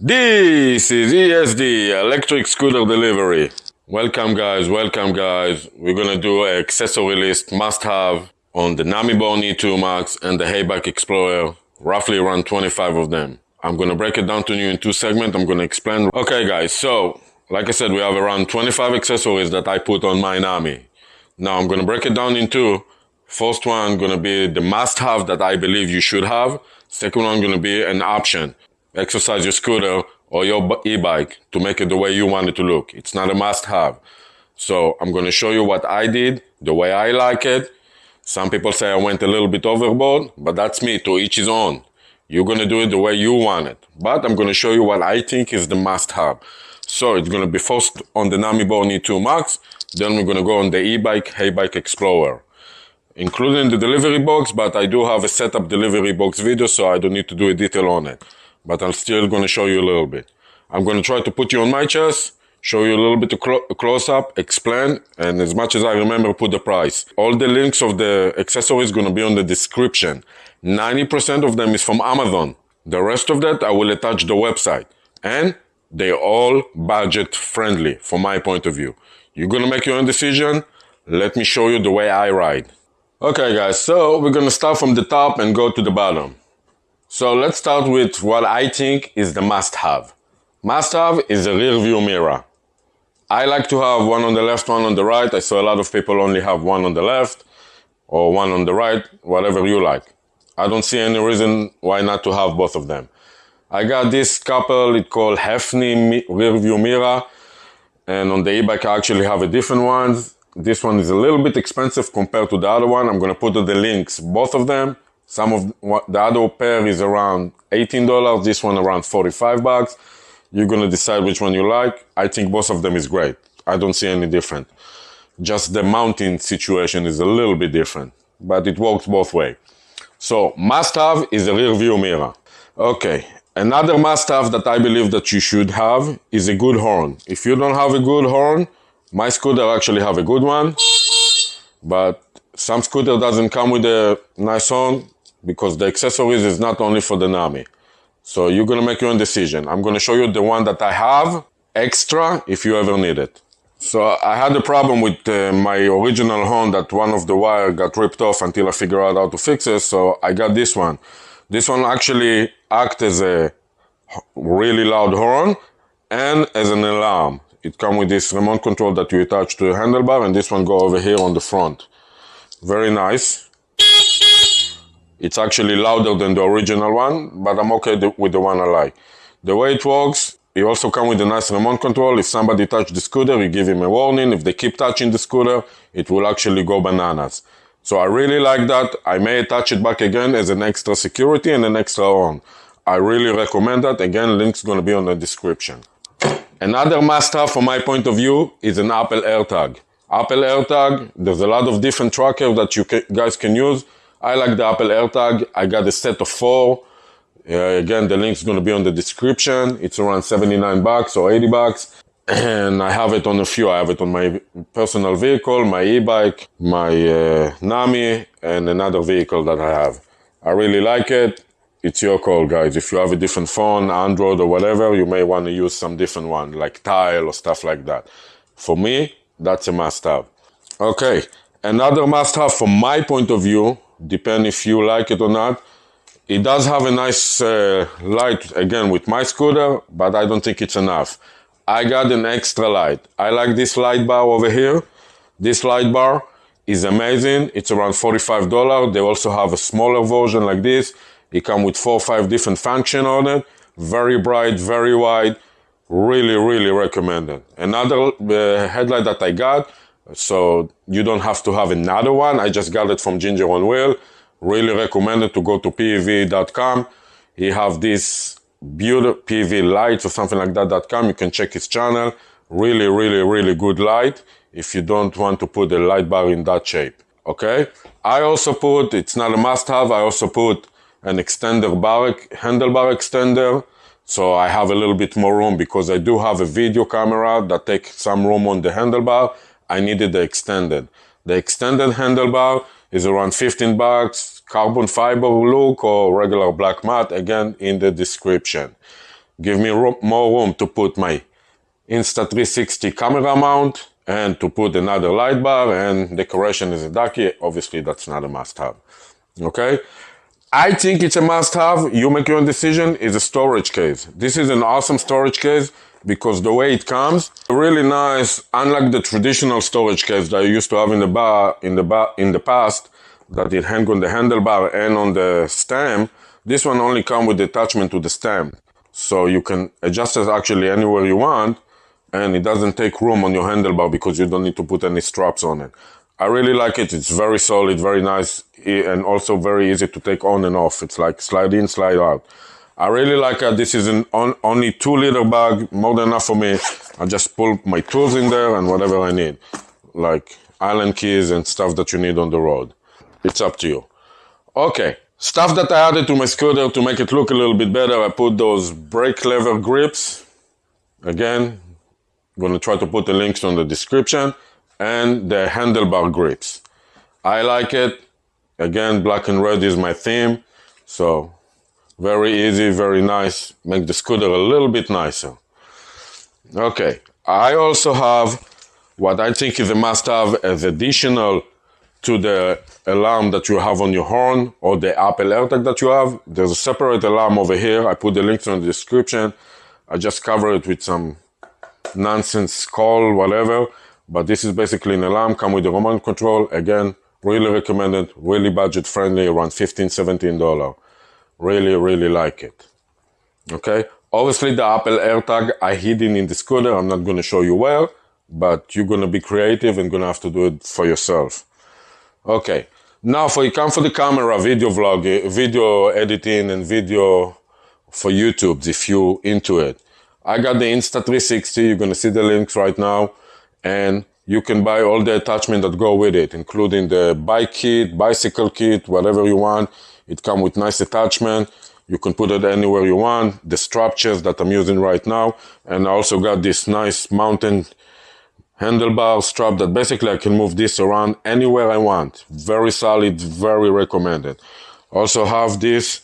This is ESD, Electric Scooter Delivery. Welcome guys. We're gonna do an accessory list must-have on the Nami E2 Max and the Heybike Explorer, roughly around 25 of them. I'm gonna break it down to you in two segments. I'm gonna explain. Okay guys, so like I said, we have around 25 accessories that I put on my Nami. Now I'm gonna break it down in two. First one gonna be the must-have that I believe you should have. Second one gonna be an option. Exercise your scooter or your e-bike to make it the way you want it to look. It's not a must-have. So I'm going to show you what I did, the way I like it. Some people say I went a little bit overboard, but that's me, to each his own. You're going to do it the way you want it. But I'm going to show you what I think is the must-have. So it's going to be first on the Nami E2 Max, then we're going to go on the e-bike Heybike Explorer, including the delivery box, but I do have a setup delivery box video, so I don't need to do a detail on it. But I'm still going to show you a little bit. I'm going to try to put you on my chest, show you a little bit of close-up, explain, and as much as I remember, put the price. All the links of the accessories going to be on the description. 90% of them is from Amazon. The rest of that, I will attach the website. And they're all budget-friendly, from my point of view. You're going to make your own decision. Let me show you the way I ride. Okay, guys, so we're going to start from the top and go to the bottom. So let's start with what I think is the must-have. Must-have is a rear view mirror. I like to have one on the left, one on the right. I saw a lot of people only have one on the left or one on the right, whatever you like. I don't see any reason why not to have both of them. I got this couple, it's called Hefny rear view mirror, and on the e-bike I actually have a different one. This one is a little bit expensive compared to the other one. I'm going to put the links, both of them. Some of the other pair is around $18, this one around 45 bucks. You're gonna decide which one you like. I think both of them is great. I don't see any different. Just the mounting situation is a little bit different, but it works both ways. So must-have is a rear view mirror. Okay, another must-have that I believe that you should have is a good horn. If you don't have a good horn, my scooter actually have a good one, but some scooter doesn't come with a nice horn, because the accessories is not only for the Nami. So you're going to make your own decision. I'm going to show you the one that I have extra if you ever need it. So I had a problem with my original horn that one of the wire got ripped off until I figured out how to fix it. So I got this one. This one actually acts as a really loud horn and as an alarm. It comes with this remote control that you attach to the handlebar, and this one go over here on the front. Very nice. It's actually louder than the original one, but I'm okay with the one I like. The way it works, it also comes with a nice remote control. If somebody touches the scooter, you give him a warning. If they keep touching the scooter, it will actually go bananas. So I really like that. I may attach it back again as an extra security and an extra horn. I really recommend that. Again, link's going to be on the description. Another must-have from my point of view is an Apple AirTag. Apple AirTag, there's a lot of different trackers that you guys can use. I like the Apple AirTag. I got a set of 4. Again, the link's going to be on the description. It's around 79 bucks or 80 bucks. And I have it on a few. I have it on my personal vehicle, my e-bike, my Nami, and another vehicle that I have. I really like it. It's your call, guys. If you have a different phone, Android or whatever, you may want to use some different one, like Tile or stuff like that. For me, that's a must-have. Okay, another must-have from my point of view, depend if you like it or not. It does have a nice light, again, with my scooter, but I don't think it's enough. I got an extra light. I like this light bar over here. This light bar is amazing. It's around $45. They also have a smaller version like this. It comes with 4 or 5 different functions on it. Very bright, very wide. Really, really recommended. Another headlight that I got, so you don't have to have another one. I just got it from Ginger on Wheel. Really recommended to go to pev.com. He have this beautiful PV lights or something like that.com. You can check his channel. Really, really, really good light if you don't want to put a light bar in that shape. Okay? I also put, it's not a must-have, I also put an extender bar, handlebar extender. So I have a little bit more room because I do have a video camera that takes some room on the handlebar. I needed the extended. The extended handlebar is around 15 bucks, carbon fiber look or regular black matte, again in the description. give me more room to put my Insta360 camera mount and to put another light bar, and decoration is a ducky. Obviously, that's not a must-have. Okay? I think it's a must-have. You make your own decision. Is a storage case. This is an awesome storage case because the way it comes, really nice. Unlike the traditional storage case that I used to have in the past, that it hang on the handlebar and on the stem. This one only comes with the attachment to the stem, so you can adjust it actually anywhere you want, and it doesn't take room on your handlebar because you don't need to put any straps on it. I really like it. It's very solid, very nice, and also very easy to take on and off. It's like slide in, slide out. I really like it. This is an only 2-liter bag, more than enough for me. I just pull my tools in there and whatever I need, like Allen keys and stuff that you need on the road. It's up to you. Okay, stuff that I added to my scooter to make it look a little bit better. I put those brake lever grips. Again, I'm gonna try to put the links on the description, and the handlebar grips. I like it. Again, black and red is my theme, so very easy, very nice. Make the scooter a little bit nicer. Okay, I also have what I think is a must-have as additional to the alarm that you have on your horn or the Apple AirTag that you have. There's a separate alarm over here. I put the links in the description. I just cover it with some nonsense call, whatever. But this is basically an alarm, come with the remote control. Again, really recommended, really budget friendly, around $15, $17. Really, really like it. Okay, obviously the Apple AirTag I hidden in the scooter. I'm not gonna show you where, but you're gonna be creative and gonna have to do it for yourself. Okay, now for you come for the camera, video vlogging, video editing and video for YouTube if you into it. I got the Insta360, you're gonna see the links right now, and you can buy all the attachments that go with it, including the bike kit, bicycle kit, whatever you want. It comes with nice attachment. You can put it anywhere you want. The strap chest that I'm using right now, and I also got this nice mountain handlebar strap that basically I can move this around anywhere I want. Very solid, very recommended. Also have this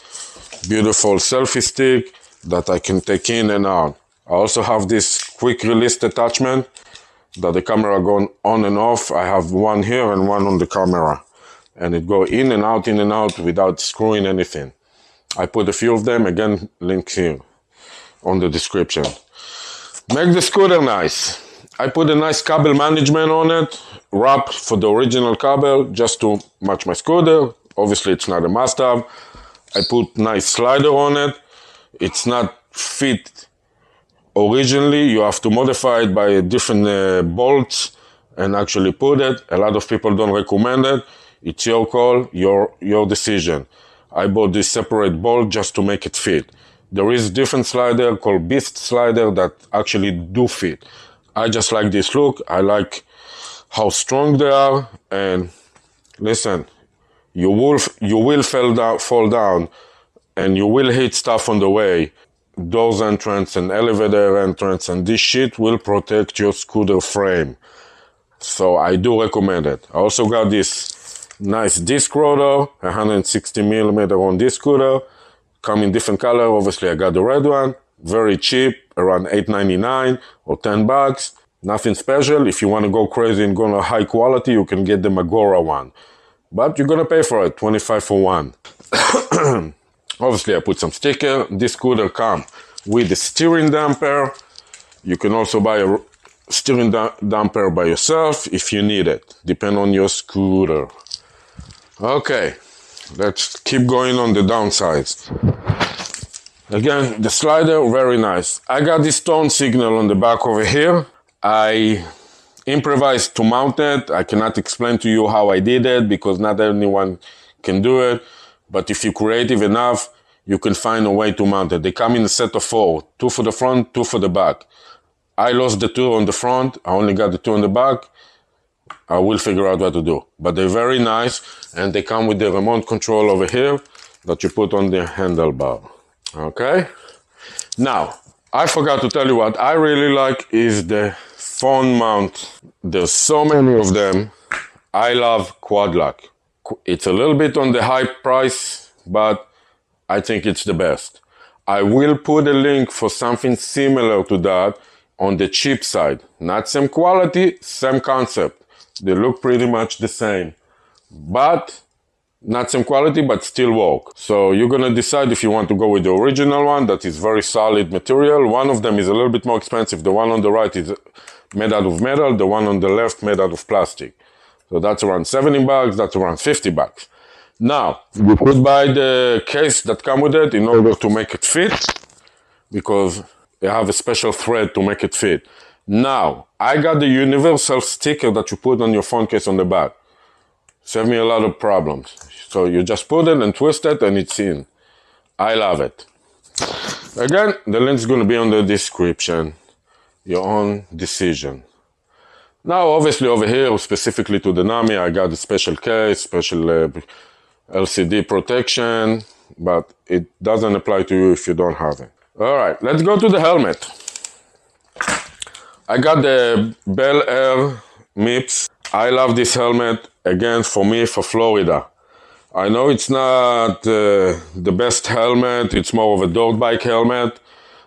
beautiful selfie stick that I can take in and out. I also have this quick release attachment that the camera goes on and off. I have one here and one on the camera, and it go in and out without screwing anything. I put a few of them, again, links here on the description. Make the scooter nice. I put a nice cable management on it, wrap for the original cable just to match my scooter. Obviously it's not a must-have. I put nice slider on it. It's not fit originally. You have to modify it by different bolts and actually put it. A lot of people don't recommend it. It's your call, your decision. I bought this separate bolt just to make it fit. There is different slider called Beast slider that actually do fit. I just like this look. I like how strong they are. And listen, you will fall down and you will hit stuff on the way. Doors entrance and elevator entrance, and this shit will protect your scooter frame. So I do recommend it. I also got this nice disc rotor, 160 millimeter on this scooter. Come in different color. Obviously I got the red one. Very cheap, around $8.99 or $10. Nothing special. If you want to go crazy and go on a high quality, you can get the Magora one. But you're gonna pay for it, $25 for one. Obviously I put some sticker. This scooter comes with a steering damper. You can also buy a steering damper by yourself if you need it, depending on your scooter. Okay, let's keep going on the downsides. Again, the slider, very nice. I got this tone signal on the back over here. I improvised to mount it. I cannot explain to you how I did it because not anyone can do it. But if you're creative enough, you can find a way to mount it. They come in a set of 4, 2 for the front, 2 for the back. I lost the 2 on the front. I only got the 2 on the back. I will figure out what to do. But they're very nice, and they come with the remote control over here that you put on the handlebar. Okay? Now, I forgot to tell you what I really like is the phone mount. There's so many of them. I love quad lock. It's a little bit on the high price, but I think it's the best. I will put a link for something similar to that on the cheap side. Not same quality, same concept. They look pretty much the same, but not same quality, but still work. So you're gonna decide if you want to go with the original one that is very solid material. One of them is a little bit more expensive. The one on the right is made out of metal. The one on the left made out of plastic. So that's around $70, that's around $50. Now, you could buy the case that come with it in order to make it fit, because they have a special thread to make it fit. Now, I got the universal sticker that you put on your phone case on the back. Saved me a lot of problems. So you just put it and twist it and it's in. I love it. Again, the link's gonna be on the description. Your own decision. Now, obviously over here, specifically to the Nami, I got a special case, special LCD protection, but it doesn't apply to you if you don't have it. All right, let's go to the helmet. I got the Bel Air MIPS. I love this helmet, again, for me, for Florida. I know it's not the best helmet, it's more of a dirt bike helmet,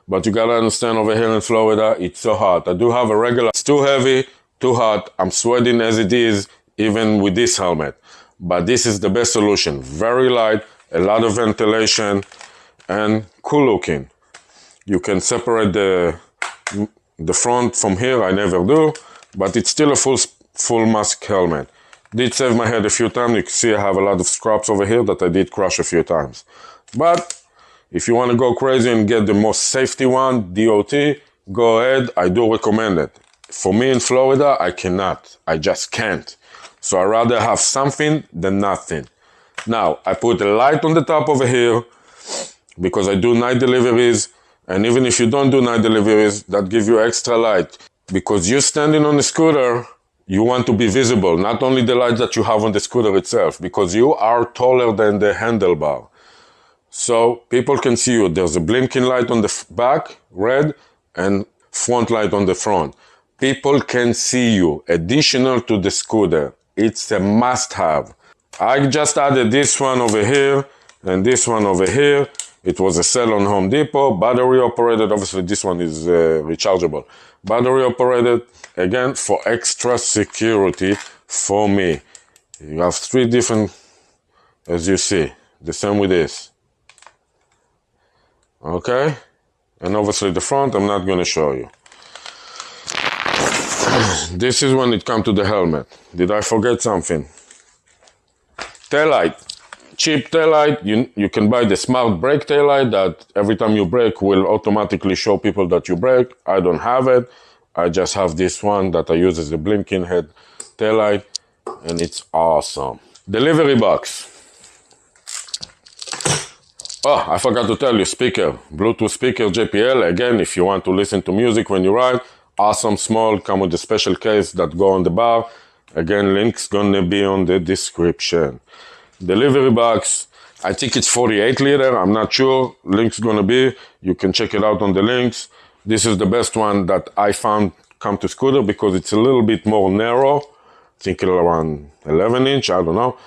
but you gotta understand over here in Florida, it's so hot. I do have a regular, it's too heavy, too hot, I'm sweating as it is, even with this helmet. But this is the best solution, very light, a lot of ventilation, and cool looking. You can separate the front from here, I never do, but it's still a full mask helmet. Did save my head a few times. You can see I have a lot of scraps over here that I did crush a few times. But if you want to go crazy and get the most safety one, DOT, go ahead. I do recommend it. For me in Florida, I cannot. I just can't. So I'd rather have something than nothing. Now, I put a light on the top over here because I do night deliveries. And even if you don't do night deliveries, that gives you extra light. Because you're standing on a scooter, you want to be visible, not only the light that you have on the scooter itself, because you are taller than the handlebar. So people can see you. There's a blinking light on the back, red, and front light on the front. People can see you, additional to the scooter. It's a must-have. I just added this one over here and this one over here. It was a sale on Home Depot, battery operated. Obviously this one is rechargeable. Battery operated, again, for extra security for me. You have 3 different, as you see, the same with this. Okay? And obviously the front, I'm not gonna show you. This is when it comes to the helmet. Did I forget something? Taillight. Cheap taillight, you can buy the smart brake taillight that every time you brake will automatically show people that you brake. I don't have it. I just have this one that I use as a blinking head taillight, and it's awesome. Delivery box. Oh, I forgot to tell you, speaker. Bluetooth speaker, JPL. Again, if you want to listen to music when you ride, awesome, small, come with a special case that go on the bar. Again, link's gonna be on the description. Delivery box, I think it's 48 liter, I'm not sure. Link's gonna be, you can check it out on the links. This is the best one that I found come to scooter because it's a little bit more narrow. I think around 11 inch, I don't know.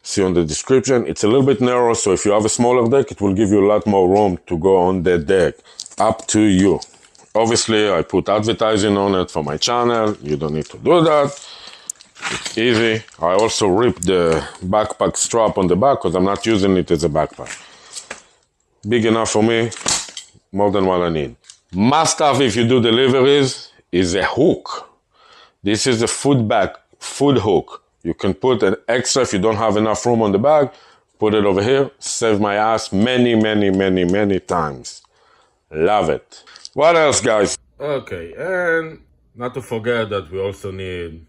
See on the description, it's a little bit narrow, so if you have a smaller deck, it will give you a lot more room to go on the deck. Up to you. Obviously, I put advertising on it for my channel. You don't need to do that. It's easy. I also ripped the backpack strap on the back because I'm not using it as a backpack. Big enough for me, more than what I need. Must have if you do deliveries is a hook. This is a food hook. You can put an extra if you don't have enough room on the bag. Put it over here. Save my ass many times. Love it. What else, guys? Okay, and not to forget that we also need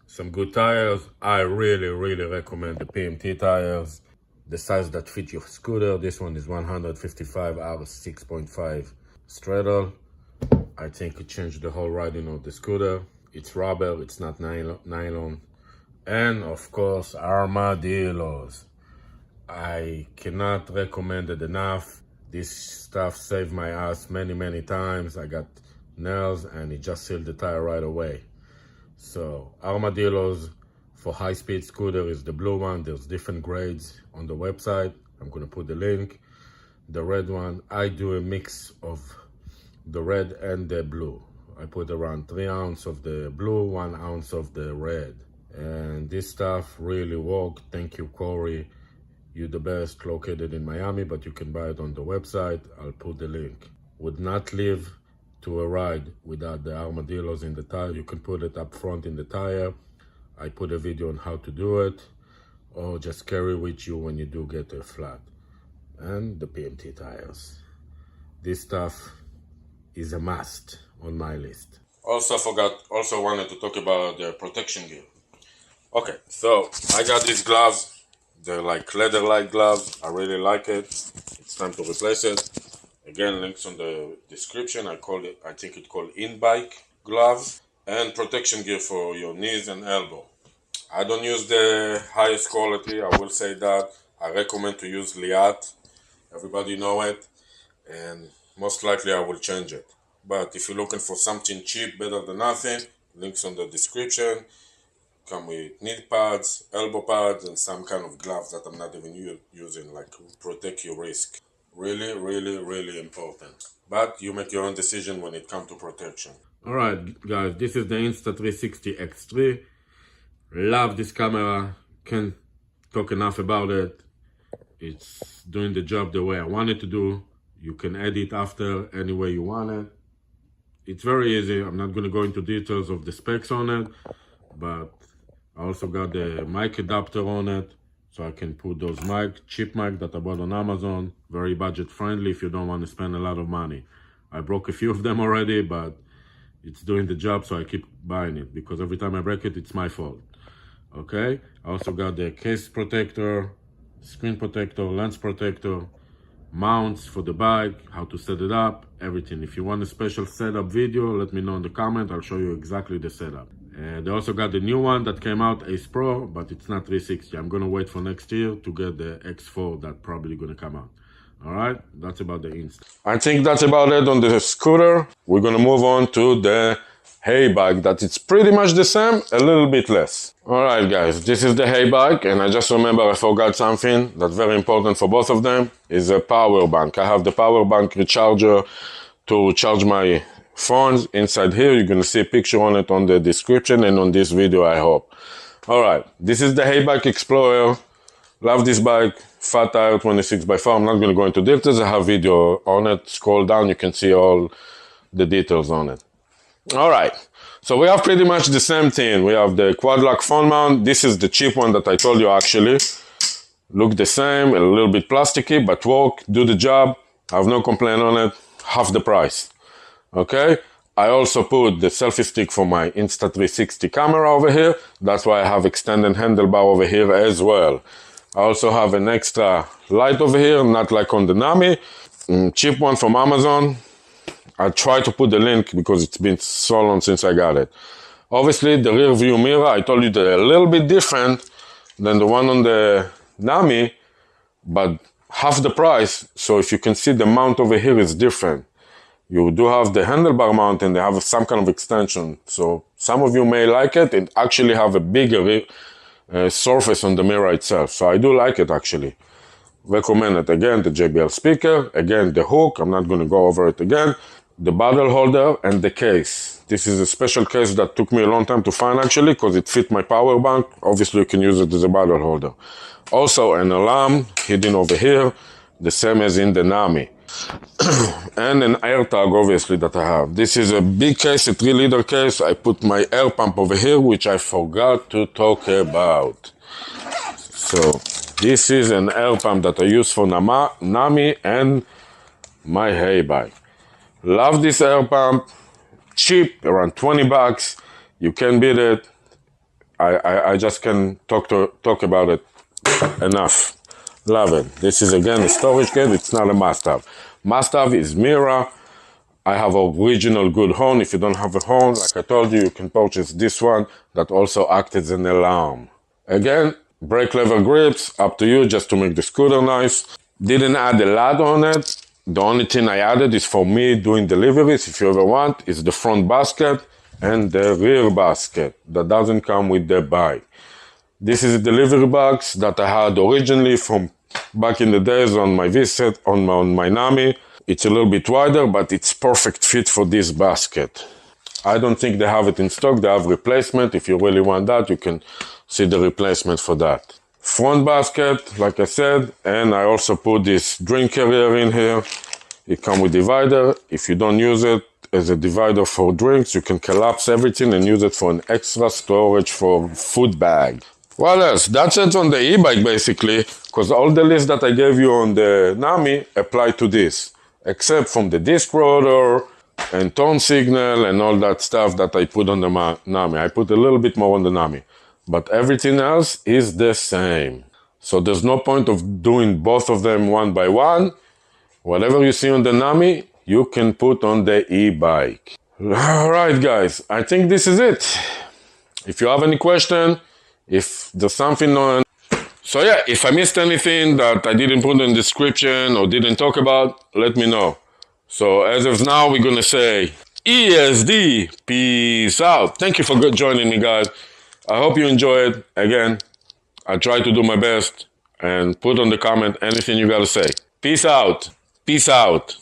some good tires. I really recommend the PMT tires. The size that fit your scooter. This one is 155 R 6.5 straddle. I think it changed the whole riding of the scooter. It's rubber, it's not nylon. And of course, armadillos. I cannot recommend it enough. This stuff saved my ass many times. I got nails and it just sealed the tire right away. So armadillos for high-speed scooter is the blue one. There's different grades on the website. I'm gonna put the link. The red one, I do a mix of the red and the blue. I put around 3 ounces of the blue, 1 ounce of the red. And this stuff really worked. Thank you, Cory. You're the best, located in Miami, but you can buy it on the website. I'll put the link. Would not live to a ride without the armadillos in the tire. You can put it up front in the tire. I put a video on how to do it, or just carry with you when you do get a flat. And the PMT tires. This stuff is a must on my list. Also wanted to talk about the protection gear. Okay, so I got these gloves. They're like leather-like gloves. I really like it. It's time to replace it. Again, links on the description. I think it's called Heybike gloves, and protection gear for your knees and elbow. I don't use the highest quality, I will say that. I recommend to use Liat. Everybody know it, and most likely I will change it. But if you're looking for something cheap, better than nothing, links on the description. Come with knee pads, elbow pads, and some kind of gloves that I'm not even using, like protect your wrist. Really, really, really important. But you make your own decision when it comes to protection. Alright guys, this is the Insta360 X3. Love this camera. Can't talk enough about it. It's doing the job the way I want it to do. You can edit after any way you want it. It's very easy. I'm not going to go into details of the specs on it, but I also got the mic adapter on it, so I can put those cheap mic that I bought on Amazon. Very budget friendly if you don't want to spend a lot of money. I broke a few of them already, but it's doing the job, so I keep buying it, because every time I break it, it's my fault. Okay, I also got the case protector, screen protector, lens protector, mounts for the bike, how to set it up, everything. If you want a special setup video, let me know in the comment. I'll show you exactly the setup. And they also got the new one that came out, Ace Pro, but it's not 360. I'm gonna wait for next year to get the X4 that probably gonna come out. All right, that's about the Insta. I think that's about it on the scooter. We're gonna move on to the Heybike, that it's pretty much the same, a little bit less. All right guys, this is the Heybike, and I just remember I forgot something that's very important for both of them, is a power bank. I have the power bank recharger to charge my phones. Inside here, you're gonna see a picture on it on the description and on this video, I hope. All right, this is the Heybike Explorer. Love this bike, fat tire, 26x4. I'm not gonna go into details, I have video on it. Scroll down, you can see all the details on it. All right, so we have pretty much the same thing. We have the quad lock phone mount. This is the cheap one that I told you actually. Look the same, a little bit plasticky, but work, do the job. I have no complaint on it, half the price. Okay, I also put the selfie stick for my Insta360 camera over here. That's why I have extended handlebar over here as well. I also have an extra light over here, not like on the Nami. Cheap one from Amazon. I try to put the link because it's been so long since I got it. Obviously, the rear view mirror, I told you they're a little bit different than the one on the Nami, but half the price. So if you can see, the mount over here is different. You do have the handlebar mount and they have some kind of extension. So some of you may like it. It actually have a bigger surface on the mirror itself. So I do like it actually. Recommend it. Again, the JBL speaker. Again, the hook. I'm not going to go over it again. The bottle holder and the case. This is a special case that took me a long time to find actually, because it fit my power bank. Obviously, you can use it as a bottle holder. Also, an alarm hidden over here, the same as in the Nami. And an AirTag, obviously, that I have. This is a big case, a 3-liter case. I put my air pump over here, which I forgot to talk about. So, this is an air pump that I use for Nami and my Heybike. Love this air pump. Cheap, around 20 bucks. You can beat it. I just can talk about it enough. Love it. This is again a storage case. It's not a must-have. Must-have is mirror. I have original good horn. If you don't have a horn, like I told you, you can purchase this one that also acts as an alarm. Again, brake lever grips, up to you, just to make the scooter nice. Didn't add a lot on it. The only thing I added is for me doing deliveries, if you ever want, is the front basket and the rear basket that doesn't come with the bike. This is a delivery box that I had originally from back in the days on my V-set, on my Nami. It's a little bit wider, but it's perfect fit for this basket. I don't think they have it in stock. They have replacement. If you really want that, you can see the replacement for that. Front basket, like I said, and I also put this drink carrier in here. It comes with divider. If you don't use it as a divider for drinks, you can collapse everything and use it for an extra storage for food bag. What else? That's it on the e-bike basically, because all the list that I gave you on the Nami apply to this, except from the disc rotor and tone signal and all that stuff that I put on the Nami. I put a little bit more on the Nami, but everything else is the same. So there's no point of doing both of them one by one. Whatever you see on the Nami, you can put on the e-bike. All right, guys, I think this is it. If you have any question, if there's something on... So yeah, if I missed anything that I didn't put in the description or didn't talk about, let me know. So as of now, we're gonna say ESD, peace out. Thank you for joining me, guys. I hope you enjoyed. Again, I try to do my best and put on the comment anything you gotta say. Peace out. Peace out.